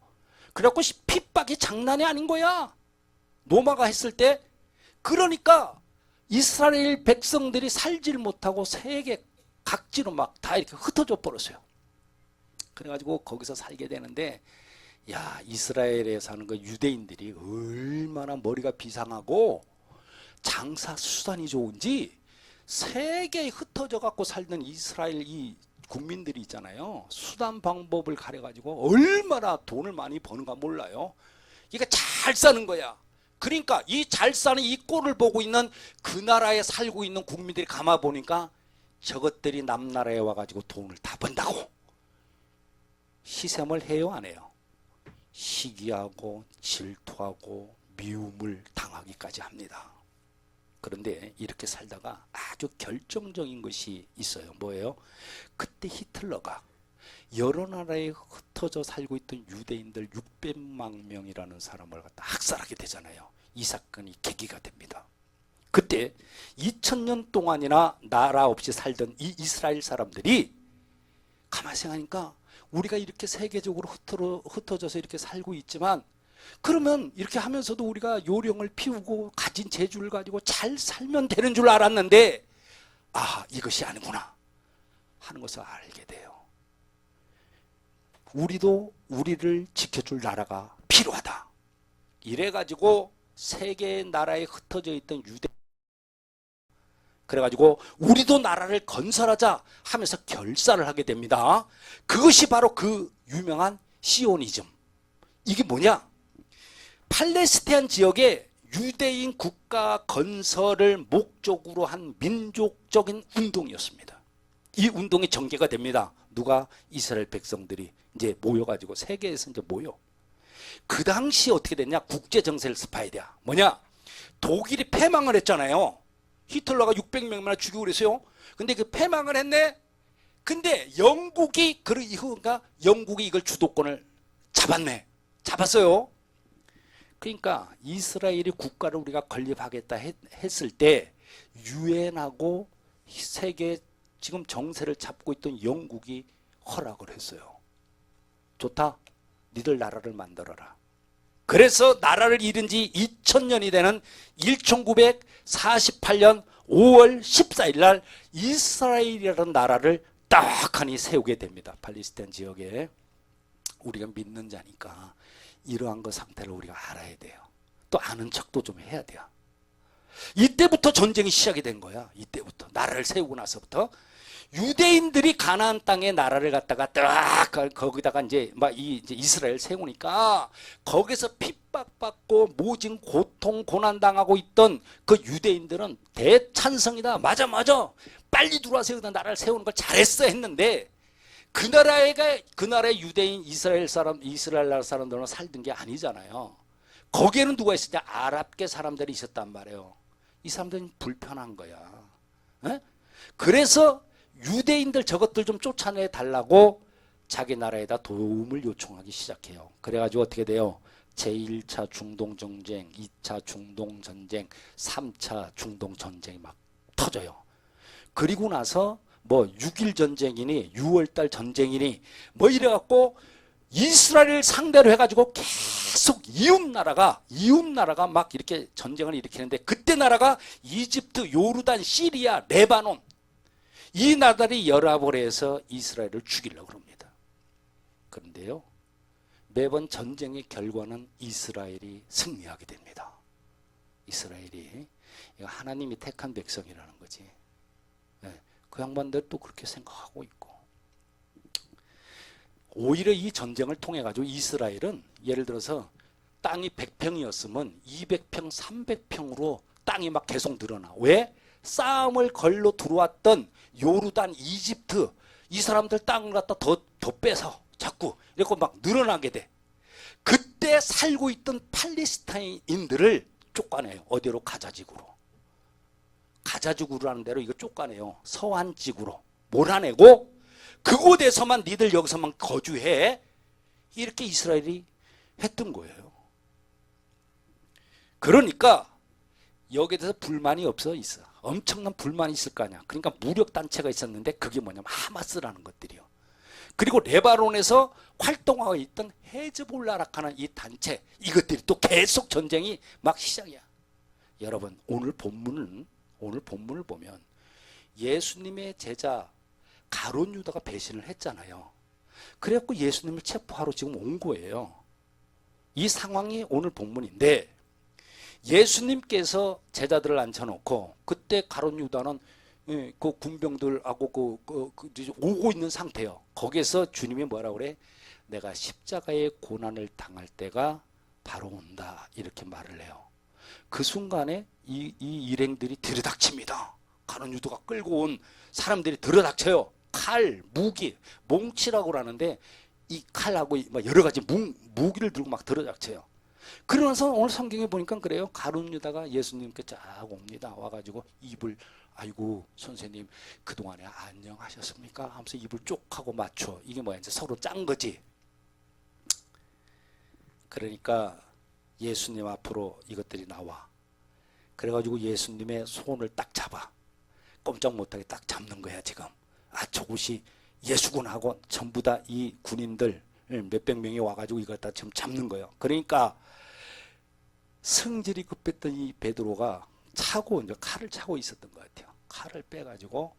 그래갖고 핍박이 장난이 아닌 거야. 로마가 했을 때. 그러니까 이스라엘 백성들이 살질 못하고 세계 각지로 막 다 이렇게 흩어져 버렸어요. 그래가지고 거기서 살게 되는데, 야, 이스라엘에 사는 그 유대인들이 얼마나 머리가 비상하고 장사 수단이 좋은지 세계에 흩어져 갖고 살던 이스라엘 이 국민들이 있잖아요. 수단 방법을 가려가지고 얼마나 돈을 많이 버는가 몰라요. 이게 잘 사는 거야. 그러니까 이 잘 사는 이 꼴을 보고 있는 그 나라에 살고 있는 국민들이 가만 보니까 저것들이 남나라에 와가지고 돈을 다 번다고 희생을 해요, 안 해요? 시기하고 질투하고 미움을 당하기까지 합니다. 그런데 이렇게 살다가 아주 결정적인 것이 있어요. 뭐예요? 그때 히틀러가 여러 나라에 흩어져 살고 있던 유대인들 600만 명이라는 사람을 갖다 학살하게 되잖아요. 이 사건이 계기가 됩니다. 그때 2000년 동안이나 나라 없이 살던 이 이스라엘 사람들이 가만히 생각하니까 우리가 이렇게 세계적으로 흩어져서 이렇게 살고 있지만, 그러면 이렇게 하면서도 우리가 요령을 피우고 가진 재주를 가지고 잘 살면 되는 줄 알았는데, 아, 이것이 아니구나 하는 것을 알게 돼요. 우리도 우리를 지켜줄 나라가 필요하다. 이래가지고 세계의 나라에 흩어져 있던 유대, 그래가지고 우리도 나라를 건설하자 하면서 결사를 하게 됩니다. 그것이 바로 그 유명한 시오니즘. 이게 뭐냐? 팔레스타인 지역에 유대인 국가 건설을 목적으로 한 민족적인 운동이었습니다. 이 운동이 전개가 됩니다. 누가? 이스라엘 백성들이 이제 모여가지고 세계에서 이제 모여. 그 당시 어떻게 됐냐? 국제 정세를 습파해야 돼. 뭐냐? 독일이 패망을 했잖아요. 히틀러가 600명이나 죽이고 그랬어요. 근데 그 패망을 했네. 근데 영국이 그 이후가 영국이 이걸 주도권을 잡았네. 잡았어요. 그러니까 이스라엘이 국가를 우리가 건립하겠다 했을 때 유엔하고 세계 지금 정세를 잡고 있던 영국이 허락을 했어요. 좋다. 니들 나라를 만들어라. 그래서 나라를 잃은 지 2000년이 되는 1948년 5월 14일 날 이스라엘이라는 나라를 딱하니 세우게 됩니다. 팔레스타인 지역에. 우리가 믿는 자니까 이러한 그 상태를 우리가 알아야 돼요. 또 아는 척도 좀 해야 돼요. 이때부터 전쟁이 시작이 된 거야. 이때부터 나라를 세우고 나서부터 유대인들이 가나안 땅에 나라를 갖다가 딱 거기다가 이제 이스라엘 세우니까 거기서 핍박받고 모진 고통 고난 당하고 있던 그 유대인들은 대찬성이다. 맞아. 빨리 들어와서 여기다 나라를 세우는 걸 잘했어 했는데 그 나라의 유대인 이스라엘 나라 사람들은 살던 게 아니잖아요. 거기에는 누가 있었냐? 아랍계 사람들이 있었단 말이에요. 이 사람들은 불편한 거야. 에? 그래서 유대인들 저것들 좀 쫓아내 달라고 자기 나라에다 도움을 요청하기 시작해요. 그래가지고 어떻게 돼요? 제1차 중동전쟁, 2차 중동전쟁, 3차 중동전쟁이 막 터져요. 그리고 나서 6.1 전쟁이니 6월달 전쟁이니 이래갖고 이스라엘을 상대로 해가지고 계속 이웃나라가 막 이렇게 전쟁을 일으키는데, 그때 나라가 이집트, 요르단, 시리아, 레바논, 이 나라들이 연합을 해서 이스라엘을 죽이려고 합니다. 그런데요, 매번 전쟁의 결과는 이스라엘이 승리하게 됩니다. 이스라엘이. 이거 하나님이 택한 백성이라는 거지. 그 양반들 또 그렇게 생각하고 있고, 오히려 이 전쟁을 통해 가지고 이스라엘은 예를 들어서 땅이 100평이었으면 200평, 300평으로 땅이 막 계속 늘어나. 왜? 싸움을 걸로 들어왔던 요르단, 이집트 이 사람들 땅을 갖다 더 뺏어 자꾸 이렇게 막 늘어나게 돼. 그때 살고 있던 팔레스타인인들을 쫓아내요. 어디로? 가자지구로. 가자지구라는 데로 이거 쫓아내요. 서한지구로 몰아내고 그곳에서만 니들 여기서만 거주해. 이렇게 이스라엘이 했던 거예요. 그러니까 여기에 대해서 불만이 있어. 엄청난 불만이 있을 거 아니야. 그러니까 무력단체가 있었는데 그게 뭐냐면 하마스라는 것들이요. 그리고 레바논에서 활동하고 있던 헤즈볼라라는 이 단체, 이것들이 또 계속 전쟁이 막 시작이야. 여러분, 오늘 본문을 보면 예수님의 제자 가룟 유다가 배신을 했잖아요. 그래갖고 예수님을 체포하러 지금 온 거예요. 이 상황이 오늘 본문인데, 예수님께서 제자들을 앉혀놓고 그때 가룟 유다는 그 군병들하고 오고 있는 상태예요. 거기에서 주님이 뭐라고 그래? 내가 십자가의 고난을 당할 때가 바로 온다, 이렇게 말을 해요. 그 순간에 이 일행들이 들이닥칩니다. 가룟 유다가 끌고 온 사람들이 들이닥쳐요. 칼, 무기, 몽치라고 하는데 이 칼하고 여러 가지 무기를 들고 막 들이닥쳐요. 그러면서 오늘 성경에 보니까 그래요. 가룟 유다가 예수님께 쫙 옵니다. 와가지고 입을, 아이고 선생님 그동안에 안녕하셨습니까? 하면서 입을 쪽 하고 맞춰. 이게 뭐야? 이제 서로 짠 거지. 그러니까 예수님 앞으로 이것들이 나와. 그래가지고 예수님의 손을 딱 잡아. 꼼짝 못하게 딱 잡는 거야 지금. 아, 저것이 예수군 하고 전부 다 이 군인들 몇백 명이 와가지고 이걸 다 지금 잡는 거예요. 그러니까 성질이 급했던 이 베드로가 차고 이제 칼을 차고 있었던 것 같아요. 칼을 빼가지고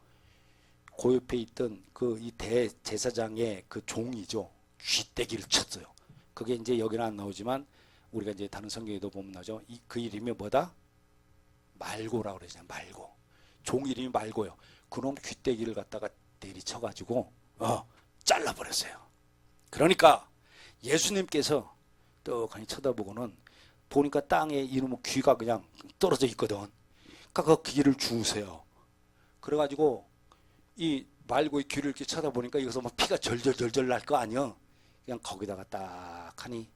그 옆에 있던 그 이 대제사장의 그 종이죠. 쥐떼기를 쳤어요. 그게 이제 여기는 안 나오지만 우리가 이제 다른 성경에도 보면 나죠. 그 이름이 뭐다? 말고라고 그러잖아요. 말고. 종 이름이 말고요. 그놈 쥐떼기를 갖다가 내리쳐가지고 잘라버렸어요. 그러니까 예수님께서 떡하니 쳐다보고는 보니까 땅에 이놈의 귀가 그냥 떨어져 있거든. 그러니까 그 귀를 주우세요. 그래가지고 이 말고의 귀를 이렇게 쳐다보니까 여기서 막 피가 절절절절 날 거 아니야. 그냥 거기다가 딱 하니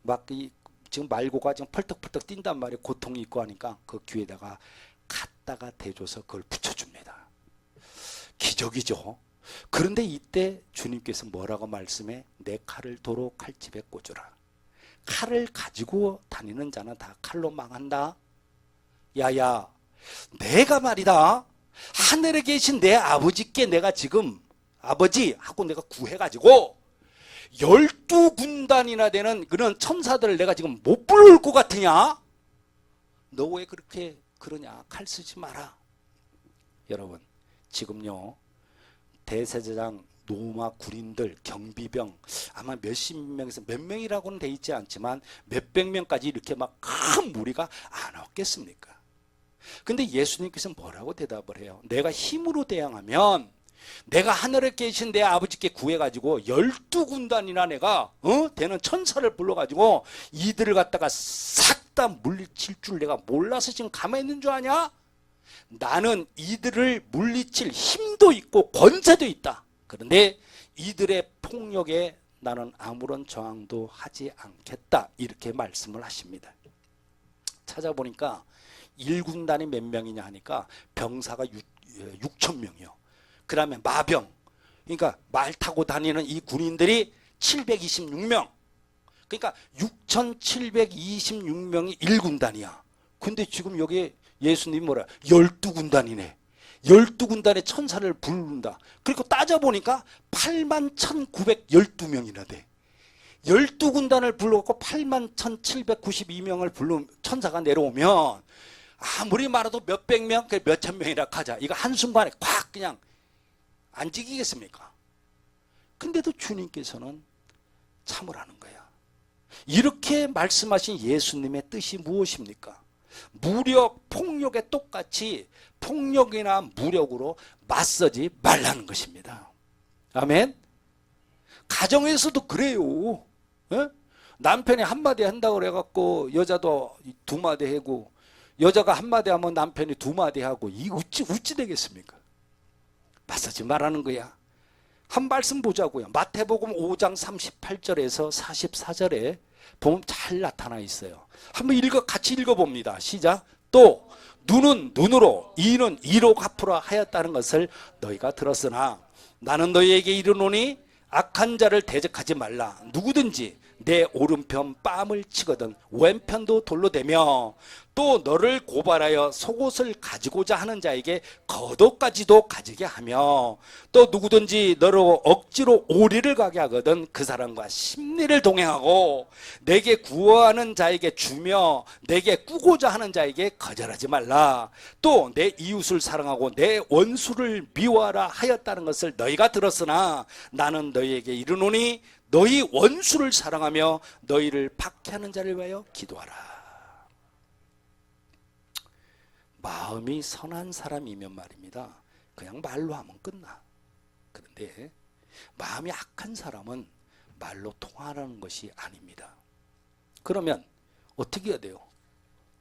막 이 지금 말고가 지금 펄떡펄떡 뛴단 말이에요. 고통이 있고 하니까 그 귀에다가 갖다가 대줘서 그걸 붙여줍니다. 기적이죠. 그런데 이때 주님께서 뭐라고 말씀해? 내 칼을 도로 칼집에 꽂으라. 칼을 가지고 다니는 자는 다 칼로 망한다. 야야, 내가 말이다. 하늘에 계신 내 아버지께 내가 지금 아버지 하고 내가 구해가지고 12군단이나 되는 그런 천사들을 내가 지금 못 불러올 것 같으냐? 너 왜 그렇게 그러냐? 칼 쓰지 마라. 여러분, 지금요 대제사장, 노마, 군인들, 경비병 아마 몇십 명에서 몇 명이라고는 돼 있지 않지만 몇백 명까지 이렇게 막 큰 무리가 안 왔겠습니까? 근데 예수님께서 뭐라고 대답을 해요? 내가 힘으로 대항하면 내가 하늘에 계신 내 아버지께 구해가지고 12군단이나 내가 되는 천사를 불러가지고 이들을 갖다가 싹 다 물리칠 줄 내가 몰라서 지금 가만히 있는 줄 아냐? 나는 이들을 물리칠 힘도 있고 권세도 있다. 그런데 이들의 폭력에 나는 아무런 저항도 하지 않겠다. 이렇게 말씀을 하십니다. 찾아보니까 1군단이 몇 명이냐 하니까 병사가 6천 명이요. 그 다음에 마병, 그러니까 말 타고 다니는 이 군인들이 726명. 그러니까 6,726명이 1군단이야. 근데 지금 여기 예수님이 뭐라? 12군단이네. 12군단의 천사를 부른다. 그리고 따져보니까 81,912명이나 돼. 12군단을 불러갖고 81,792명을 부른 천사가 내려오면 아무리 말해도 몇백 명, 몇천 명이라 하자. 이거 한순간에 콱 그냥 안 지키겠습니까? 근데도 주님께서는 참으라는 거야. 이렇게 말씀하신 예수님의 뜻이 무엇입니까? 무력, 폭력에 똑같이 폭력이나 무력으로 맞서지 말라는 것입니다. 아멘? 가정에서도 그래요. 에? 남편이 한마디 한다고 그래갖고 여자도 두 마디 하고 여자가 한마디 하면 남편이 두 마디 하고 이 어찌 되겠습니까? 맞서지 말라는 거야. 한 말씀 보자고요. 마태복음 5장 38절에서 44절에 보면 잘 나타나 있어요. 한번 같이 읽어봅니다. 시작. 또 눈은 눈으로 이는 이로 갚으라 하였다는 것을 너희가 들었으나 나는 너희에게 이르노니 악한 자를 대적하지 말라. 누구든지 내 오른편 뺨을 치거든 왼편도 돌로 대며 또 너를 고발하여 속옷을 가지고자 하는 자에게 겉옷까지도 가지게 하며 또 누구든지 너로 억지로 오리를 가게 하거든 그 사람과 심리를 동행하고 내게 구하는 자에게 주며 내게 꾸고자 하는 자에게 거절하지 말라. 또 내 이웃을 사랑하고 내 원수를 미워하라 하였다는 것을 너희가 들었으나 나는 너희에게 이르노니 너희 원수를 사랑하며 너희를 박해하는 자를 위하여 기도하라. 마음이 선한 사람이면 말입니다. 그냥 말로 하면 끝나. 그런데 마음이 악한 사람은 말로 통하라는 것이 아닙니다. 그러면 어떻게 해야 돼요?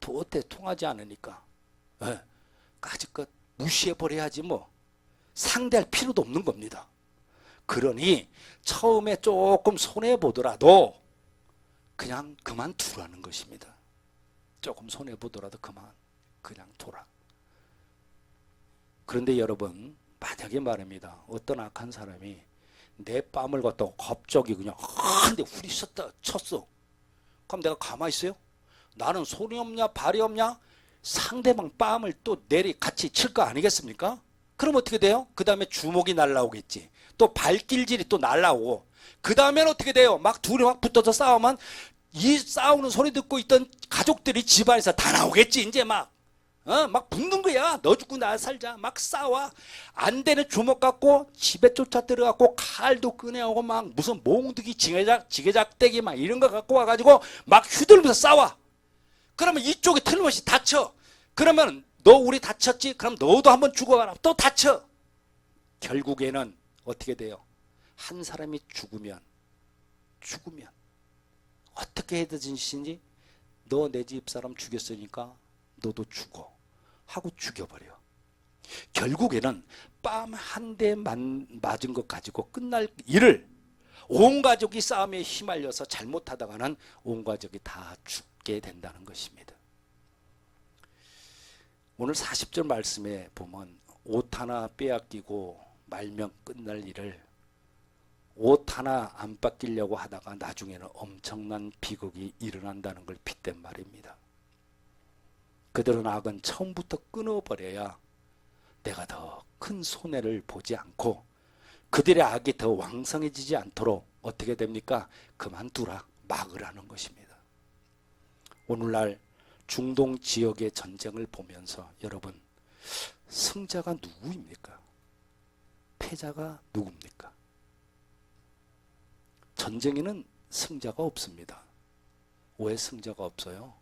도대체 통하지 않으니까 까짓것 무시해버려야지 뭐. 상대할 필요도 없는 겁니다. 그러니 처음에 조금 손해보더라도 그냥 그만두라는 것입니다. 조금 손해보더라도 그냥 둬라. 그런데 여러분 만약에 말입니다. 어떤 악한 사람이 내 뺨을 갖다가 갑자기 그냥 한대 후리쳤다 쳤어. 그럼 내가 가만히 있어요? 나는 손이 없냐 발이 없냐? 상대방 뺨을 또 같이 칠 거 아니겠습니까? 그럼 어떻게 돼요? 그 다음에 주먹이 날라오겠지. 또 발길질이 또 날라오고, 그 다음에는 어떻게 돼요? 막 둘이 막 붙어서 싸우면 이 싸우는 소리 듣고 있던 가족들이 집안에서 다 나오겠지. 이제 막 붙는 거야. 너 죽고 나 살자. 막 싸워. 안 되는 주먹 갖고 집에 쫓아 들어가고 칼도 꺼내오고 막 무슨 몽둥이 지게작대기 막 이런 거 갖고 와가지고 막 휘둘면서 싸워. 그러면 이쪽이 틀림없이 다쳐. 그러면 너 우리 다쳤지? 그럼 너도 한번 죽어가라. 또 다쳐. 결국에는 어떻게 돼요? 한 사람이 죽으면 어떻게 해야되는지 너 내 집사람 죽였으니까 너도 죽어 하고 죽여버려. 결국에는 뺨 한 대 맞은 것 가지고 끝날 일을 온 가족이 싸움에 휘말려서 잘못하다가는 온 가족이 다 죽게 된다는 것입니다. 오늘 40절 말씀에 보면 옷 하나 빼앗기고 말면 끝날 일을 옷 하나 안 뺏기려고 하다가 나중에는 엄청난 비극이 일어난다는 걸 빗댄 말입니다. 그들은 악은 처음부터 끊어버려야 내가 더 큰 손해를 보지 않고 그들의 악이 더 왕성해지지 않도록 어떻게 됩니까? 그만두라, 막으라는 것입니다. 오늘날 중동 지역의 전쟁을 보면서 여러분, 승자가 누구입니까? 패자가 누굽니까? 전쟁에는 승자가 없습니다. 왜 승자가 없어요?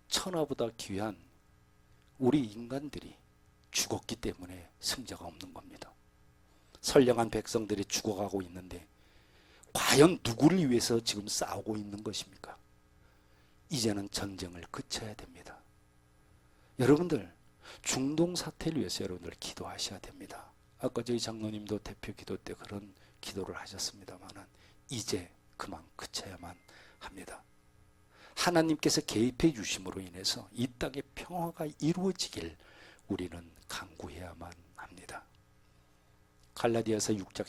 천하보다 귀한 우리 인간들이 죽었기 때문에 승자가 없는 겁니다. 선량한 백성들이 죽어가고 있는데 과연 누구를 위해서 지금 싸우고 있는 것입니까? 이제는 전쟁을 그쳐야 됩니다. 여러분들, 중동 사태를 위해서 여러분들 기도하셔야 됩니다. 아까 저희 장로님도 대표 기도 때 그런 기도를 하셨습니다만은 이제 그만 그쳐야만 합니다. 하나님께서 개입해 주심으로 인해서 이 땅에 평화가 이루어지길 우리는 간구해야만 합니다. 갈라디아서 6장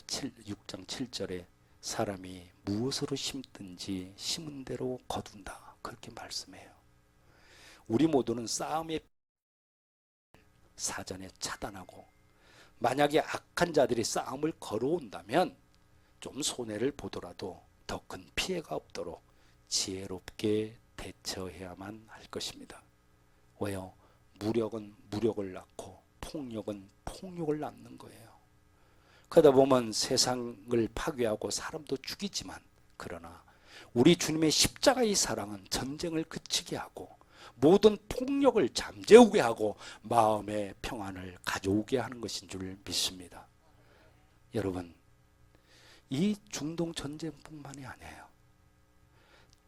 7절에 사람이 무엇으로 심든지 심은 대로 거둔다, 그렇게 말씀해요. 우리 모두는 싸움의 사전에 차단하고 만약에 악한 자들이 싸움을 걸어온다면 좀 손해를 보더라도 더 큰 피해가 없도록 지혜롭게 대처해야만 할 것입니다. 왜요? 무력은 무력을 낳고 폭력은 폭력을 낳는 거예요. 그러다 보면 세상을 파괴하고 사람도 죽이지만, 그러나 우리 주님의 십자가의 사랑은 전쟁을 그치게 하고 모든 폭력을 잠재우게 하고 마음의 평안을 가져오게 하는 것인 줄 믿습니다. 여러분, 이 중동 전쟁뿐만이 아니에요.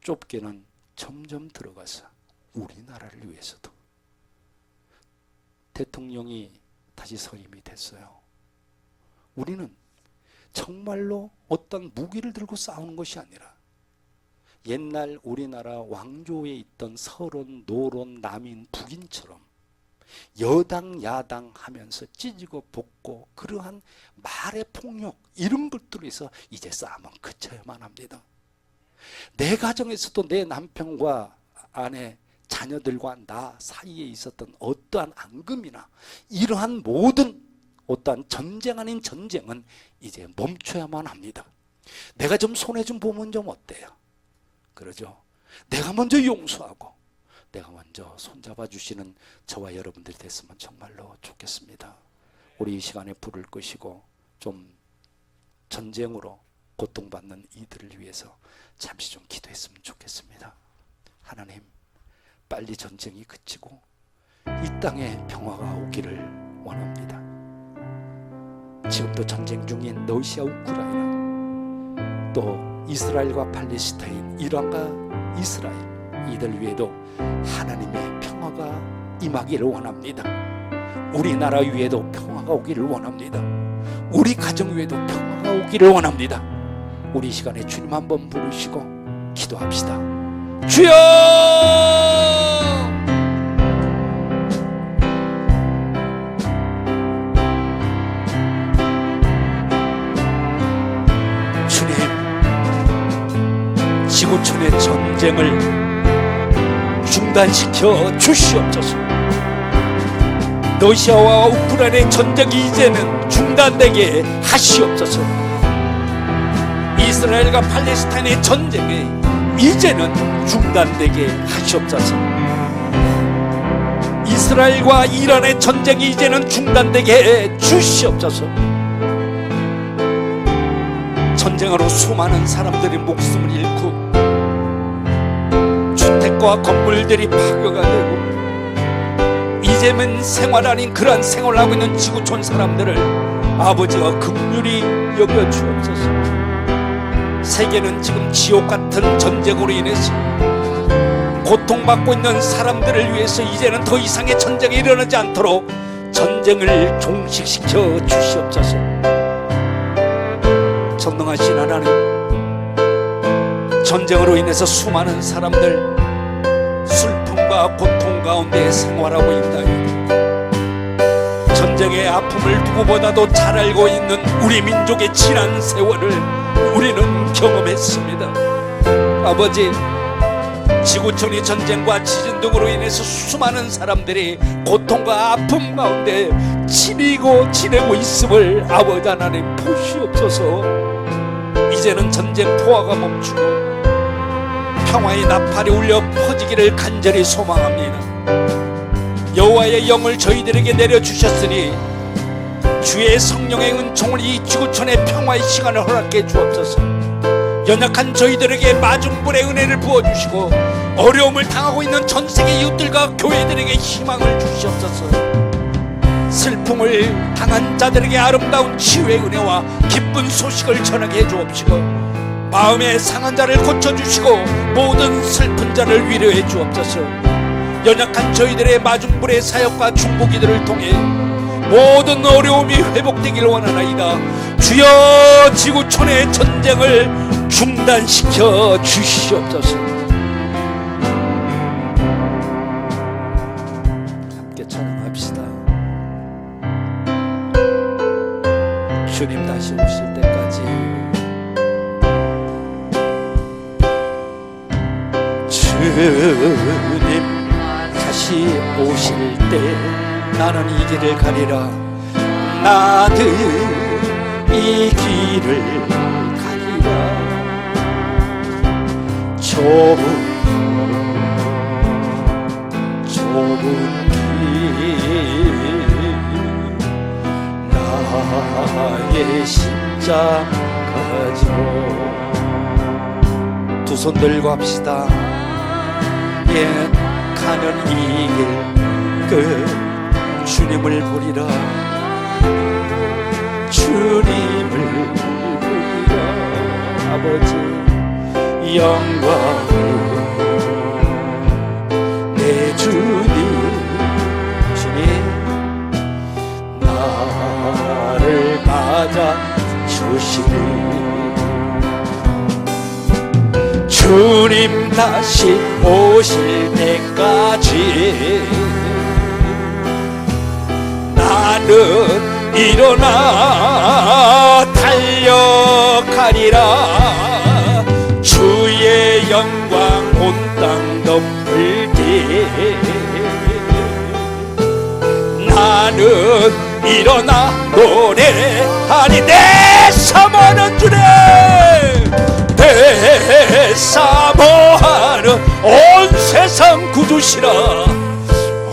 좁게는 점점 들어가서 우리나라를 위해서도 대통령이 다시 선임이 됐어요. 우리는 정말로 어떤 무기를 들고 싸우는 것이 아니라 옛날 우리나라 왕조에 있던 서론, 노론, 남인, 북인처럼 여당, 야당 하면서 찢고 볶고 그러한 말의 폭력, 이런 것들로 해서 이제 싸움은 그쳐야만 합니다. 내 가정에서도 내 남편과 아내, 자녀들과 나 사이에 있었던 어떠한 앙금이나 이러한 모든 어떠한 전쟁 아닌 전쟁은 이제 멈춰야만 합니다. 내가 좀 손해 좀 보면 좀 어때요? 그러죠? 내가 먼저 용서하고 내가 먼저 손잡아 주시는 저와 여러분들이 됐으면 정말로 좋겠습니다. 우리 이 시간에 불을 끄시고 좀 전쟁으로 고통받는 이들을 위해서 잠시 좀 기도했으면 좋겠습니다. 하나님, 빨리 전쟁이 그치고 이 땅에 평화가 오기를 원합니다. 지금도 전쟁 중인 러시아, 우크라이나, 또 이스라엘과 팔레스타인, 이란과 이스라엘, 이들 위에도 하나님의 평화가 임하기를 원합니다. 우리나라 위에도 평화가 오기를 원합니다. 우리 가정 위에도 평화가 오기를 원합니다. 우리 시간에 주님 한번 부르시고 기도합시다. 주여! 주님, 지구촌의 전쟁을 중단시켜 주시옵소서. 러시아와 우크라이나의 전쟁이 이제는 중단되게 하시옵소서. 이스라엘과 팔레스타인의 전쟁이 이제는 중단되게 하시옵소서. 이스라엘과 이란의 전쟁이 이제는 중단되게 해 주시옵소서. 전쟁으로 수많은 사람들이 목숨을 잃고 주택과 건물들이 파괴가 되고 이제는 생활 아닌 그러한 생활을 하고 있는 지구촌 사람들을 아버지가 긍휼히 여겨 주옵소서. 세계는 지금 지옥 같은 전쟁으로 인해서 고통받고 있는 사람들을 위해서 이제는 더 이상의 전쟁이 일어나지 않도록 전쟁을 종식시켜 주시옵소서. 전능하신 하나님, 전쟁으로 인해서 수많은 사람들 슬픔과 고통 가운데 생활하고 있나이다. 전쟁의 아픔을 누구보다도 잘 알고 있는 우리 민족의 지난 세월을 우리는 경험했습니다. 아버지, 지구촌의 전쟁과 지진 등으로 인해서 수많은 사람들이 고통과 아픔 가운데 지내고 있음을 아버지 하나님 보시옵소서. 이제는 전쟁 포화가 멈추고 평화의 나팔이 울려 퍼지기를 간절히 소망합니다. 여호와의 영을 저희들에게 내려주셨으니 주의 성령의 은총을 이 지구촌의 평화의 시간을 허락해 주옵소서. 연약한 저희들에게 마중물의 은혜를 부어주시고 어려움을 당하고 있는 전세계 이웃들과 교회들에게 희망을 주시옵소서. 슬픔을 당한 자들에게 아름다운 치유의 은혜와 기쁜 소식을 전하게 해 주옵시고 마음의 상한 자를 고쳐주시고 모든 슬픈 자를 위로해 주옵소서. 연약한 저희들의 마중물의 사역과 중보기도를 통해 모든 어려움이 회복되기를 원하나이다. 주여, 지구촌의 전쟁을 중단시켜 주시옵소서. 함께 찬양합시다. 주님 다시 오실 때까지 주님 다시 오실 때 나는 이 길을 가리라. 나는 이 길을 가리라. 좁은 길 나의 심장 가지고 두 손 들고 합시다. 예, 가는 이 길 끝 주님을 보리라. 주님을 보리라. 아버지 영광을 내 주님 나를 맞아 주시니 주님 다시 오실 때까지 나는 일어나 달려가리라. 주의 영광 온 땅 덮을 때 나는 일어나 노래하니 내 사모하는 주님, 내 사모하는 온 세상 구주시라.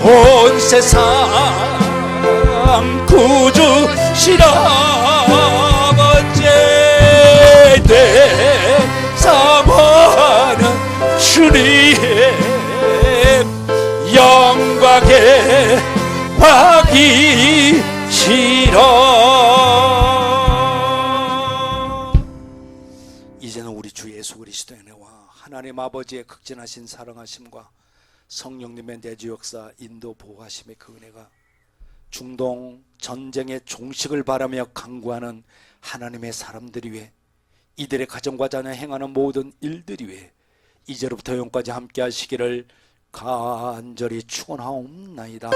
온 세상 구주시라. 아버지 내 사모하는 주님 영광에 와기시라. 이제는 우리 주 예수 그리스도의 은혜와 하나님 아버지의 극진하신 사랑하심과 성령님의 내주 역사 인도 보호하심의 그 은혜가 중동 전쟁의 종식을 바라며 간구하는 하나님의 사람들이 위해 이들의 가정과 자녀 행하는 모든 일들이 위해 이제로부터 영까지 함께 하시기를 간절히 축원하옵나이다.